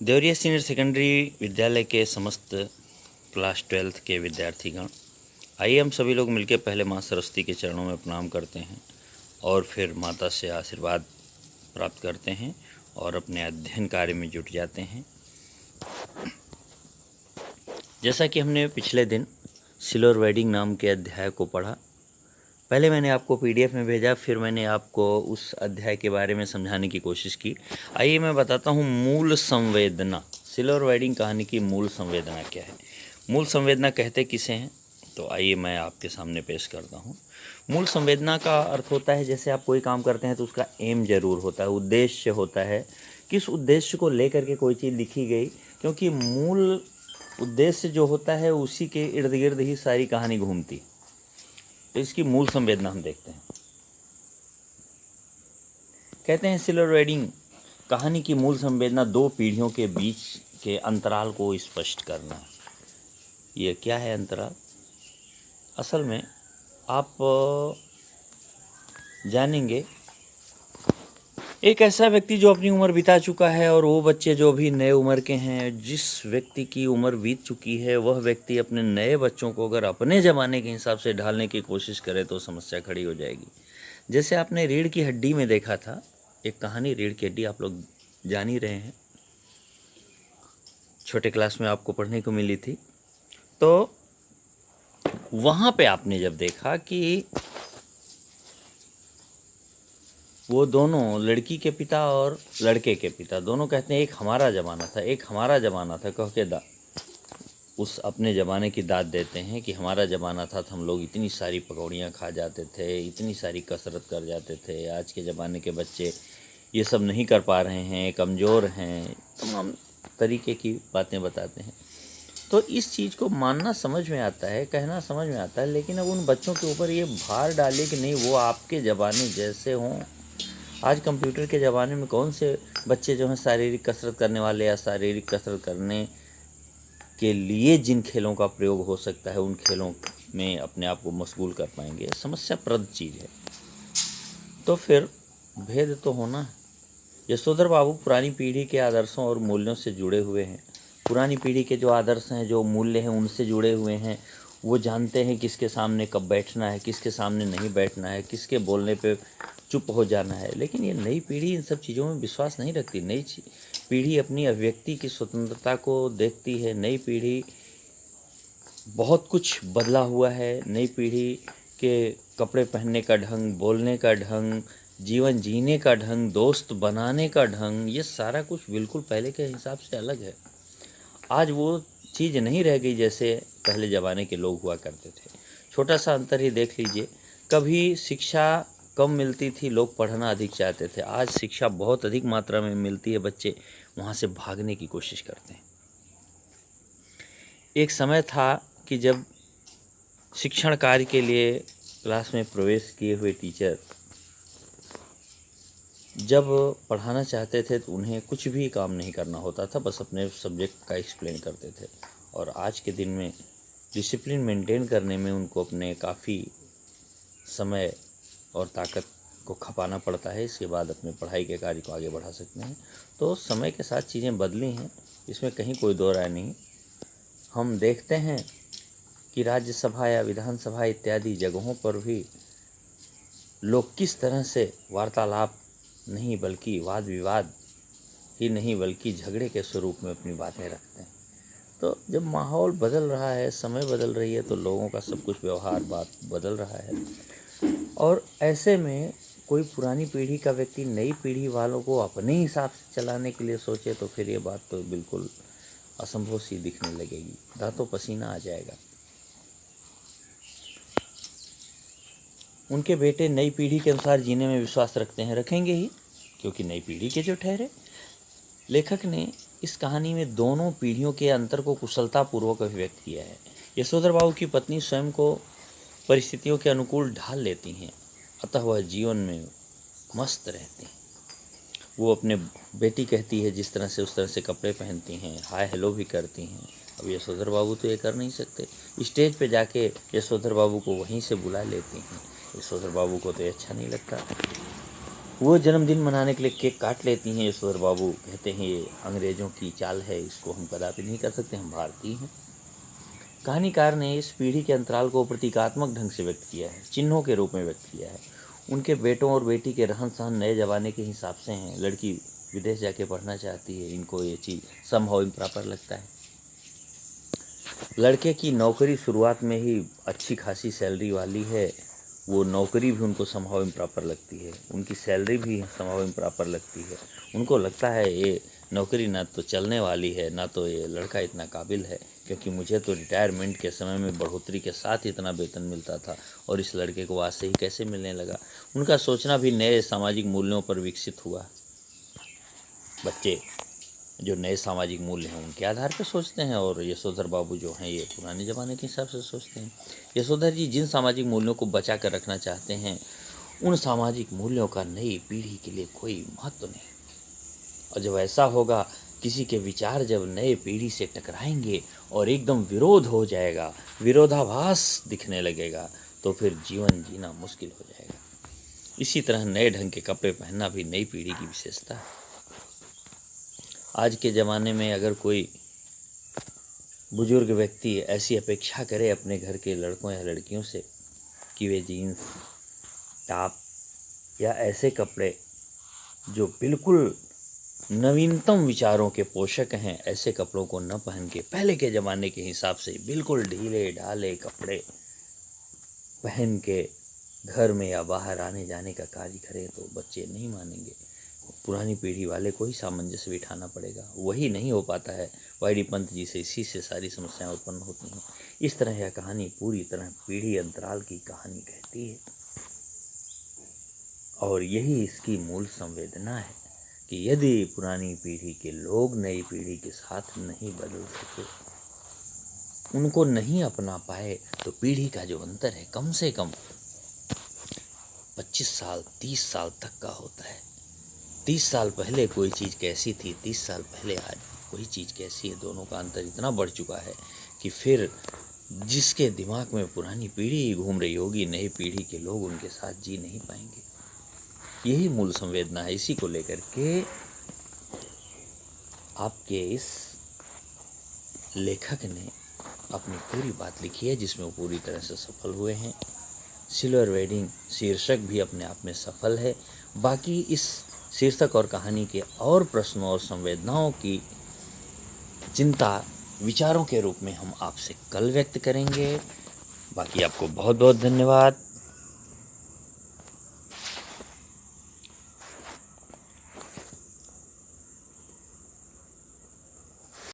Deoria senior secondary विद्यालय के समस्त क्लास 12th के विद्यार्थीगण, आइए हम सभी लोग मिलकर पहले माँ सरस्वती के चरणों में प्रणाम करते हैं और फिर माता से आशीर्वाद प्राप्त करते हैं और अपने अध्ययन कार्य में जुट जाते हैं। जैसा कि हमने पिछले दिन सिल्वर वेडिंग नाम के अध्याय को पढ़ा, पहले मैंने आपको PDF में भेजा, फिर मैंने आपको उस अध्याय के बारे में समझाने की कोशिश की। आइए मैं बताता हूँ मूल संवेदना, सिल्वर वेडिंग कहानी की मूल संवेदना क्या है। मूल संवेदना कहते किसे हैं, तो आइए मैं आपके सामने पेश करता हूँ। मूल संवेदना का अर्थ होता है, जैसे आप कोई काम करते हैं तो उसका एम जरूर होता है, उद्देश्य होता है, किस उद्देश्य को लेकर के कोई चीज़ लिखी गई, क्योंकि मूल उद्देश्य जो होता है उसी के इर्द गिर्द ही सारी कहानी घूमती। तो इसकी मूल संवेदना हम देखते हैं। कहते हैं सिल्वर वेडिंग कहानी की मूल संवेदना दो पीढ़ियों के बीच के अंतराल को स्पष्ट करना। ये क्या है अंतराल? असल में आप जानेंगे, एक ऐसा व्यक्ति जो अपनी उम्र बिता चुका है और वो बच्चे जो भी नए उम्र के हैं, जिस व्यक्ति की उम्र बीत चुकी है वह व्यक्ति अपने नए बच्चों को अगर अपने ज़माने के हिसाब से ढालने की कोशिश करे तो समस्या खड़ी हो जाएगी। जैसे आपने रीढ़ की हड्डी में देखा था, एक कहानी रीढ़ की हड्डी आप लोग जान ही रहे हैं, छोटे क्लास में आपको पढ़ने को मिली थी। तो वहाँ पे आपने जब देखा कि वो दोनों, लड़की के पिता और लड़के के पिता, दोनों कहते हैं एक हमारा ज़माना था, एक हमारा ज़माना था, कह के उस अपने ज़माने की दाद देते हैं कि हमारा ज़माना था तो हम लोग इतनी सारी पकौड़ियाँ खा जाते थे, इतनी सारी कसरत कर जाते थे। आज के ज़माने के बच्चे ये सब नहीं कर पा रहे हैं, कमज़ोर हैं, तमाम तरीके की बातें बताते हैं। तो इस चीज़ को मानना समझ में आता है, कहना समझ में आता है, लेकिन अब उन बच्चों के ऊपर ये भार डाले कि नहीं वो आपके ज़माने जैसे हों। आज कंप्यूटर के ज़माने में कौन से बच्चे जो हैं शारीरिक कसरत करने वाले या शारीरिक कसरत करने के लिए जिन खेलों का प्रयोग हो सकता है उन खेलों में अपने आप को मशगूल कर पाएंगे? समस्याप्रद चीज़ है। तो फिर भेद तो होना है। यशोधर बाबू पुरानी पीढ़ी के आदर्शों और मूल्यों से जुड़े हुए हैं। पुरानी पीढ़ी के जो आदर्श हैं, जो मूल्य हैं, उनसे जुड़े हुए हैं। वो जानते हैं किसके सामने कब बैठना है, किसके सामने नहीं बैठना है, किसके बोलने पे चुप हो जाना है। लेकिन ये नई पीढ़ी इन सब चीज़ों में विश्वास नहीं रखती। नई पीढ़ी अपनी अभिव्यक्ति की स्वतंत्रता को देखती है। नई पीढ़ी बहुत कुछ बदला हुआ है। नई पीढ़ी के कपड़े पहनने का ढंग, बोलने का ढंग, जीवन जीने का ढंग, दोस्त बनाने का ढंग, ये सारा कुछ बिल्कुल पहले के हिसाब से अलग है। आज वो चीज़ नहीं रह गई जैसे पहले ज़माने के लोग हुआ करते थे। छोटा सा अंतर ही देख लीजिए, कभी शिक्षा कम मिलती थी, लोग पढ़ना अधिक चाहते थे। आज शिक्षा बहुत अधिक मात्रा में मिलती है, बच्चे वहाँ से भागने की कोशिश करते हैं। एक समय था कि जब शिक्षण कार्य के लिए क्लास में प्रवेश किए हुए टीचर जब पढ़ाना चाहते थे तो उन्हें कुछ भी काम नहीं करना होता था, बस अपने सब्जेक्ट का एक्सप्लेन करते थे। और आज के दिन में डिसिप्लिन मेंटेन करने में उनको अपने काफ़ी समय और ताकत को खपाना पड़ता है। इसके बाद अपने पढ़ाई के कार्य को आगे बढ़ा सकते हैं। तो समय के साथ चीज़ें बदली हैं, इसमें कहीं कोई दो राय नहीं। हम देखते हैं कि राज्यसभा या विधानसभा इत्यादि जगहों पर भी लोग किस तरह से वार्तालाप नहीं बल्कि वाद विवाद ही नहीं बल्कि झगड़े के स्वरूप में अपनी बातें रखते हैं। तो जब माहौल बदल रहा है, समय बदल रही है, तो लोगों का सब कुछ व्यवहार बात बदल रहा है। और ऐसे में कोई पुरानी पीढ़ी का व्यक्ति नई पीढ़ी वालों को अपने हिसाब से चलाने के लिए सोचे तो फिर ये बात तो बिल्कुल असंभव सी दिखने लगेगी, दांतों पसीना आ जाएगा। उनके बेटे नई पीढ़ी के अनुसार जीने में विश्वास रखते हैं, रखेंगे ही, क्योंकि नई पीढ़ी के जो ठहरे। लेखक ने इस कहानी में दोनों पीढ़ियों के अंतर को कुशलतापूर्वक अभिव्यक्त किया है। यशोधर बाबू की पत्नी स्वयं को परिस्थितियों के अनुकूल ढाल लेती हैं, अतः वह जीवन में मस्त रहती हैं। वो अपने बेटी कहती है जिस तरह से उस तरह से कपड़े पहनती हैं, हाय हेलो भी करती हैं। अब यशोधर बाबू तो ये कर नहीं सकते। स्टेज पे जाके यशोधर बाबू को वहीं से बुला लेती हैं। यशोधर बाबू को तो ये अच्छा नहीं लगता। वो जन्मदिन मनाने के लिए केक काट लेती हैं। यशोधर बाबू कहते हैं ये अंग्रेज़ों की चाल है, इसको हम कदापि नहीं कर सकते, हम भारतीय हैं। कहानीकार ने इस पीढ़ी के अंतराल को प्रतीकात्मक ढंग से व्यक्त किया है, चिन्हों के रूप में व्यक्त किया है। उनके बेटों और बेटी के रहन सहन नए ज़माने के हिसाब से हैं। लड़की विदेश जाके पढ़ना चाहती है, इनको ये चीज़ समहाउ इम्प्रॉपर लगता है। लड़के की नौकरी शुरुआत में ही अच्छी खासी सैलरी वाली है, वो नौकरी भी उनको समहाउ इम्प्रॉपर लगती है, उनकी सैलरी भी समहाउ इम्प्रॉपर लगती है। उनको लगता है ये नौकरी ना तो चलने वाली है, ना तो ये लड़का इतना काबिल है, क्योंकि मुझे तो रिटायरमेंट के समय में बढ़ोतरी के साथ इतना वेतन मिलता था और इस लड़के को आज से ही कैसे मिलने लगा। उनका सोचना भी नए सामाजिक मूल्यों पर विकसित हुआ। बच्चे जो नए सामाजिक मूल्य हैं उनके आधार पर सोचते हैं, और यशोधर बाबू जो हैं ये पुराने ज़माने के हिसाब से सोचते हैं। यशोधर जी जिन सामाजिक मूल्यों को बचा कर रखना चाहते हैं, उन सामाजिक मूल्यों का नई पीढ़ी के लिए कोई महत्व नहीं। और जब ऐसा होगा, किसी के विचार जब नए पीढ़ी से टकराएंगे और एकदम विरोध हो जाएगा, विरोधाभास दिखने लगेगा, तो फिर जीवन जीना मुश्किल हो जाएगा। इसी तरह नए ढंग के कपड़े पहनना भी नई पीढ़ी की विशेषता है। आज के ज़माने में अगर कोई बुजुर्ग व्यक्ति ऐसी अपेक्षा करे अपने घर के लड़कों या लड़कियों से कि वे जीन्स, टॉप या ऐसे कपड़े जो बिल्कुल नवीनतम विचारों के पोषक हैं, ऐसे कपड़ों को न पहन के पहले के ज़माने के हिसाब से बिल्कुल ढीले ढाले कपड़े पहन के घर में या बाहर आने जाने का कार्य करें, तो बच्चे नहीं मानेंगे। पुरानी पीढ़ी वाले को ही सामंजस्य बिठाना पड़ेगा, वही नहीं हो पाता है। वाईडी पंत जी से इसी से सारी समस्याएं उत्पन्न होती हैं। इस तरह यह कहानी पूरी तरह पीढ़ी अंतराल की कहानी कहती है, और यही इसकी मूल संवेदना है कि यदि पुरानी पीढ़ी के लोग नई पीढ़ी के साथ नहीं बदल सके, उनको नहीं अपना पाए, तो पीढ़ी का जो अंतर है कम से कम 25 साल 30 साल तक का होता है। 30 साल पहले कोई चीज़ कैसी थी, 30 साल पहले आज कोई चीज़ कैसी है, दोनों का अंतर इतना बढ़ चुका है कि फिर जिसके दिमाग में पुरानी पीढ़ी घूम रही होगी, नई पीढ़ी के लोग उनके साथ जी नहीं पाएंगे। यही मूल संवेदना है। इसी को लेकर के आपके इस लेखक ने अपनी पूरी बात लिखी है, जिसमें वो पूरी तरह से सफल हुए हैं। सिल्वर वेडिंग शीर्षक भी अपने आप में सफल है। बाकी इस शीर्षक और कहानी के और प्रश्नों और संवेदनाओं की चिंता विचारों के रूप में हम आपसे कल व्यक्त करेंगे। बाकी आपको बहुत बहुत धन्यवाद।